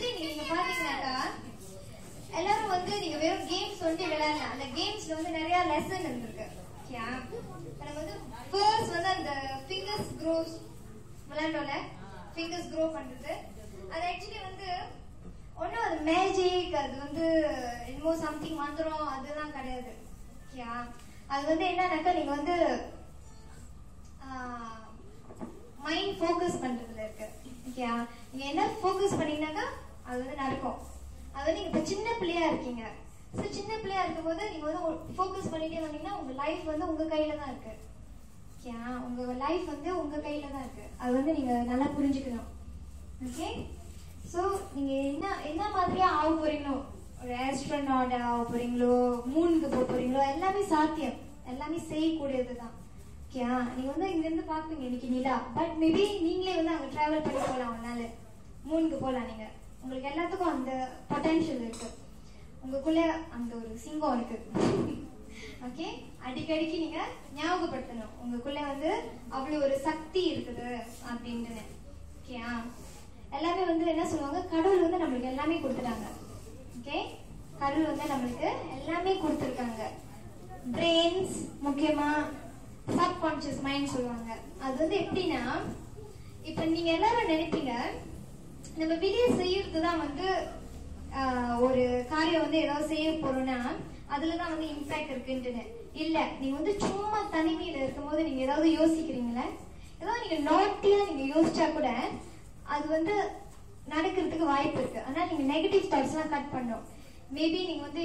Actually நீங்க பாத்தீங்கன்னாக்கா எல்லாரும் வந்து நீங்க வெறும் கேம்ஸ் வந்து விளையாடலாம். அந்த கேம்ஸ்ல வந்து நிறைய லெசன் இருக்கு. நம்ம வந்து ஃபர்ஸ்ட் வந்து அந்த ஃபிங்கர்ஸ் க்ரோஸ் விளையாண்டோம்ல, ஃபிங்கர்ஸ் க்ரோ பண்றது. அது ஆக்சுவலி வந்து ஒன்னும் அது மேஜிக், அது வந்து என்னமோ சம்திங் மந்திரம் அதெல்லாம் கிடையாது. அது வந்து என்னன்னாக்கா நீங்க வந்து மைண்ட் ஃபோக்கஸ் பண்றதுல இருக்கு. ஓகேயா, நீங்க என்ன ஃபோக்கஸ் பண்ணீங்கன்னாக்கா அது வந்து நடக்கும். அது வந்து நீங்க இப்ப சின்ன பிள்ளையா இருக்கீங்க. சோ சின்ன பிள்ளையா இருக்கும்போது நீங்க வந்து ஃபோக்கஸ் பண்ணிட்டே வந்தீங்கன்னா உங்க லைஃப் வந்து உங்க கையில தான் இருக்கு. ஓகேயா, உங்க லைஃப் வந்து உங்க கையில தான் இருக்கு. அது வந்து நீங்க நல்லா புரிஞ்சுக்கணும். ஓகே, சோ நீங்க என்ன மாதிரியா ஆக போறீங்களோ, ஒரு ஆஸ்ட்ரோநாட் ஆக போறீங்களோ, மூனுக்கு போக போறீங்களோ, எல்லாமே சாத்தியம், எல்லாமே செய்யக்கூடியதுதான். ஓகேயா, நீங்க வந்து இங்க இருந்து பாப்பீங்க இன்னைக்கு நிலா, பட் மேபி நீங்களே வந்து அங்க டிராவல் பண்ணி போலாம், ஒரு நாள் மூனுக்கு போலாம். நீங்க உங்களுக்கு எல்லாத்துக்கும் அந்த பொட்டன்ஷியல் இருக்கு, உங்களுக்குள்ள அந்த ஒரு சிங்கம் இருக்கு. ஓகே, அடிக்கடிக்கு நீங்க ஞாபகப்படுத்தணும் உங்களுக்குள்ள வந்து அவ்வளவு ஒரு சக்தி இருக்குது அப்படின்ட்டு. ஓகேயா, எல்லாமே வந்து என்ன சொல்லுவாங்க, கடவுள் வந்து நம்மளுக்கு எல்லாமே கொடுத்துட்டாங்க. ஓகே, கடவுள் வந்து நம்மளுக்கு எல்லாமே கொடுத்துருக்காங்க. பிரெயின்ஸ் முக்கியமா, சப்கான்சியஸ் மைண்ட் சொல்லுவாங்க. அது வந்து எப்படின்னா, இப்ப நீங்க எல்லாரும் நினைப்பீங்க நம்ம வெளியே செய்யறதுதான் வந்து ஒரு காரியம் வந்து ஏதாவது செய்ய போறோம்னா அதுலதான் வந்து இம்பாக்ட் இருக்குன்னு. இல்ல, நீங்க வந்து சும்மா தனிமையில இருக்கும் போது நீங்க ஏதாவது யோசிக்கிறீங்களா, ஏதாவது நீங்க நாட்டியா நீங்க யோசிச்சா கூட அது வந்து நடக்கிறதுக்கு வாய்ப்பு இருக்கு. ஆனா நீங்க நெகட்டிவ் தாட்ஸ் எல்லாம் கட் பண்ணும். மேபி நீங்க வந்து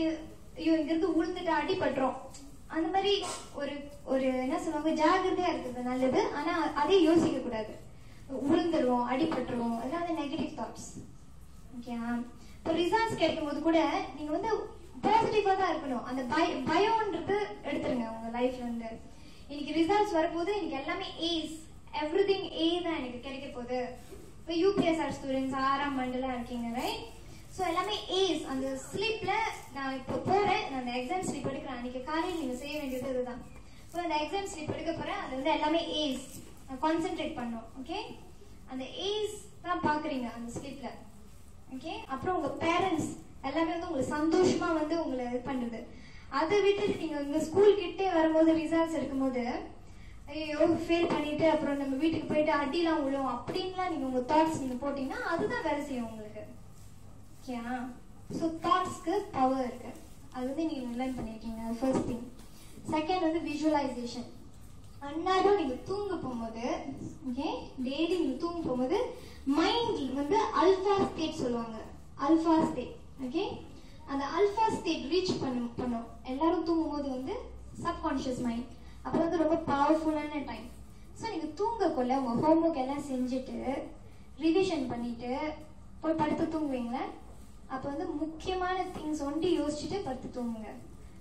ஐயோ இங்க இருந்து உளுந்துட்டு அடிபட்டுரும், அந்த மாதிரி ஒரு என்ன சொல்லுவாங்க, ஜாகிரதையா இருக்குது நல்லது. ஆனா அதே யோசிக்க கூடாது, உளுந்துருவோம் அடிபட்டுருவோம், அதெல்லாம் வந்து நெகட்டிவ் தாட்ஸ். ஓகேயா, இப்போ ரிசல்ட்ஸ் கிடைக்கும் போது கூட நீங்க வந்து பாசிட்டிவா தான் இருக்கணும். அந்த பயம்ன்றது எடுத்துருங்க உங்க லைஃப்ல இருந்து. இன்னைக்கு ரிசல்ட்ஸ் வரும்போது எனக்கு எல்லாமே ஏஸ், எவ்ரிதிங் ஏ தான் எனக்கு கிடைக்க போகுது. இப்போ யூபிஎஸ்ஆர் ஸ்டூடெண்ட்ஸ் 6ஆம் ஆண்டுல இருக்கீங்க, ரைட்? ஸோ எல்லாமே ஏஸ். அந்த ஸ்லிப்ல நான் இப்போ போறேன், நான் அந்த எக்ஸாம் ஸ்லிப் எடுக்கிறேன். அன்னைக்கு காலையில் நீங்க செய்ய வேண்டியது இதுதான். இப்போ அந்த எக்ஸாம் ஸ்லிப் எடுக்க போறேன், அது வந்து எல்லாமே ஏஸ், கான்சென்ட்ரேட் பண்ணும். ஓகே, அந்த ஏஸ் தான் பாக்குறீங்க அந்த ஸ்லிப்ல. ஓகே, அப்புறம் உங்க பேரண்ட்ஸ் எல்லாமே வந்து உங்களுக்கு சந்தோஷமா வந்து உங்களை இது பண்றது. அதை விட்டுட்டு நீங்க உங்க ஸ்கூல் கிட்டே வரும்போது ரிசல்ட்ஸ் எடுக்கும்போது ஐயோ ஃபெயில் பண்ணிட்டு அப்புறம் நம்ம வீட்டுக்கு போயிட்டு அடிலாம் விழும் அப்படின்லாம் நீங்க உங்க தாட்ஸ் நீங்க போட்டீங்கன்னா அதுதான் வேலை செய்யும் உங்களுக்கு. ஓகே, ஸோ தாட்ஸ்க்கு பவர் இருக்கு. அது வந்து நீங்க லேர்ன் பண்ணிருக்கீங்க, அது ஃபர்ஸ்ட் திங். செகண்ட் வந்து விஷுவலைசேஷன். அன்னாரும் நீங்க தூங்க போகும்போது, ஓகே, டெய்லி நீங்க தூங்க போகும்போது மைண்ட் வந்து அல்பா ஸ்டேட் சொல்லுவாங்க, அல்பா ஸ்டேட். ஓகே, அந்த அல்பா ஸ்டேட் ரீச் பண்ணும் எல்லாரும் தூங்கும் போது வந்து சப்கான்ஷியஸ் மைண்ட். அப்போ வந்து ரொம்ப பவர்ஃபுல்லான டைம். ஸோ நீங்க தூங்கக்குள்ள உங்க ஹோம்ஒர்க் எல்லாம் செஞ்சுட்டு ரிவிஷன் பண்ணிட்டு போய் படுத்து தூங்குவீங்களா? அப்போ வந்து முக்கியமான திங்ஸ் ஒண்டி யோசிச்சுட்டு படுத்து தூங்குங்க.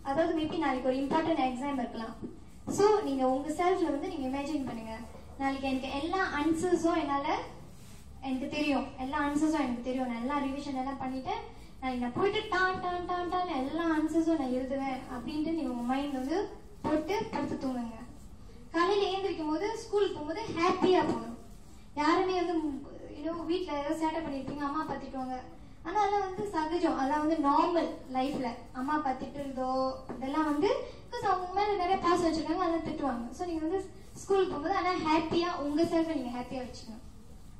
அதாவது மேபி நாளைக்கு ஒரு இம்பார்ட்டன்ட் எக்ஸாம் இருக்கலாம். ஸோ நீங்க உங்க செல்ஃப்ல வந்து நீங்க இமேஜின் பண்ணுங்க, நாளைக்கு எனக்கு எல்லா ஆன்சர்ஸும் எனக்கு தெரியும், எல்லா ஆன்சர்ஸும் எனக்கு தெரியும், நான் எல்லா ரிவிஷன் எல்லாம் பண்ணிட்டு நான் போயிட்டு டான் எல்லா ஆன்சர்ஸும் நான் எழுதுவேன் அப்படின்ட்டு நீங்க உங்க மைண்ட் வந்து போட்டு படுத்து தூங்குங்க. காலையில எழுந்திருக்கும் போது ஸ்கூலுக்கு போகும்போது ஹாப்பியா போகணும். யாருமே வந்து வீட்டுல ஏதாவது சேட்டை பண்ணிருப்பீங்க, அம்மா அப்பா திட்டுவாங்க. ஆனா அதெல்லாம் வந்து சகஜம், அதெல்லாம் வந்து நார்மல் லைஃப்ல. அம்மா அப்பா திட்டுறதோ இதெல்லாம் வந்து அவங்க மேல நிறைய பாசம் வச்சிருக்காங்க, அதெல்லாம் திட்டுவாங்க. ஸோ நீங்க வந்து ஸ்கூலுக்கு போகும்போது ஆனா ஹாப்பியா உங்க செல்ஃபை நீங்க ஹாப்பியா வச்சுக்கணும்.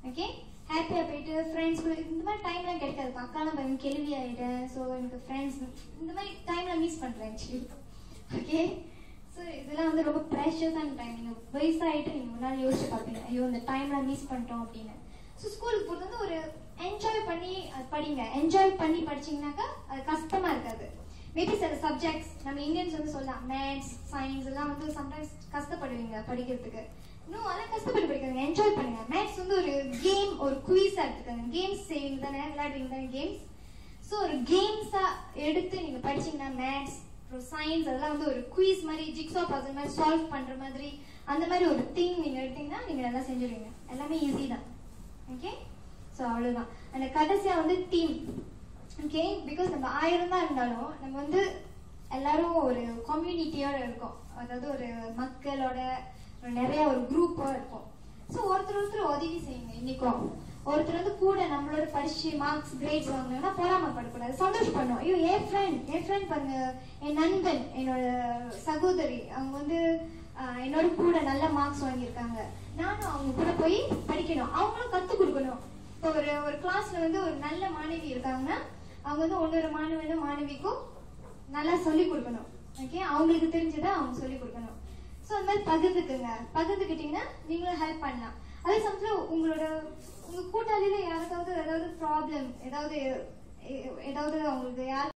ஓகே, ஹாப்பியா போயிட்டு ஃப்ரெண்ட்ஸ் கூட இந்த மாதிரி டைம்லாம் கிடைக்காது. அக்காலாம் பையன் கேள்வி ஆயிட்டேன், ஸோ எனக்கு ஃப்ரெண்ட்ஸ் இந்த மாதிரி டைம்லாம் மிஸ் பண்றேன் ஆக்சுவலி. ஓகே, ஸோ இதெல்லாம் வந்து ரொம்ப ப்ரெஷியஸான டைம். நீங்க வயசாயிட்டு நீங்க முன்னாடி யோசிச்சு பார்ப்பீங்க, ஐயோ இந்த டைம்லாம் மிஸ் பண்ணிட்டோம் அப்படின்னு. ஸோ ஸ்கூலுக்கு போகிறது வந்து ஒரு என்ஜாய் பண்ணி படிங்க. என்ஜாய் பண்ணி படிச்சீங்கன்னாக்கா அது கஷ்டமா இருக்காது. மேபி சில சப்ஜெக்ட்ஸ் நம்ம இந்தியன்ஸ் வந்து சொல்லலாம், மேத்ஸ் சயின்ஸ் எல்லாம் வந்து சம்டைம்ஸ் கஷ்டப்படுவீங்க படிக்கிறதுக்கு. இன்னும் அதெல்லாம் கஷ்டப்பட்டு படிக்காதுங்க, என்ஜாய் பண்ணுங்க. மேத்ஸ் வந்து ஒரு கேம், ஒரு குயிஸா எடுத்துக்கோங்க. கேம்ஸ் செய்வீங்க தானே, விளையாடுவீங்க தானே கேம்ஸ். ஸோ ஒரு கேம்ஸா எடுத்து நீங்க படிச்சீங்கன்னா மேத்ஸ் அப்புறம் சயின்ஸ் அதெல்லாம் வந்து ஒரு குயிஸ் மாதிரி, ஜிக்ஸா பசில் மாதிரி சால்வ் பண்ற மாதிரி அந்த மாதிரி ஒரு திங் நீங்க எடுத்தீங்கன்னா நீங்க நல்லா செஞ்சிருவீங்க. எல்லாமே ஈஸி தான். ஓகே, ஸோ அவ்வளவுதான். அந்த கடைசியா வந்து டீம். ஓகே, பிகாஸ் நம்ம 1000 தான் இருந்தாலும் நம்ம வந்து எல்லாரும் ஒரு கம்யூனிட்டியோட இருக்கோம், அதாவது ஒரு மக்களோட நிறைய ஒரு குரூப்பா இருக்கும். ஸோ ஒருத்தர் உதவி செய்யுங்க. இன்னைக்கும் ஒருத்தர் வந்து கூட நம்மளோட படிச்சு மார்க்ஸ் கிரேட்ஸ் வாங்கினா பொறாமப்படக்கூடாது, சந்தோஷப்படணும். ஐயோ என் ஃப்ரெண்ட் பாருங்க, என் நண்பன், என்னோட சகோதரி, அவங்க வந்து என்னோட கூட நல்ல மார்க்ஸ் வாங்கியிருக்காங்க, நானும் அவங்க கூட போய் படிக்கணும், அவங்களும் கத்து கொடுக்கணும். இப்போ ஒரு கிளாஸ்ல வந்து ஒரு நல்ல மாணவி இருக்காங்கன்னா அவங்க வந்து ஒன்னொரு மாணவிக்கும் நல்லா சொல்லி கொடுக்கணும். ஓகே, அவங்களுக்கு தெரிஞ்சதை அவங்க சொல்லி கொடுக்கணும். ஸோ அந்த மாதிரி பகிர்ந்துக்கிட்டீங்கன்னா நீங்களும் ஹெல்ப் பண்ணலாம். அதே சமயத்தில் உங்க கூட்டாளியில யாருக்காவது ஏதாவது ப்ராப்ளம், ஏதாவது அவங்களுக்கு யாரு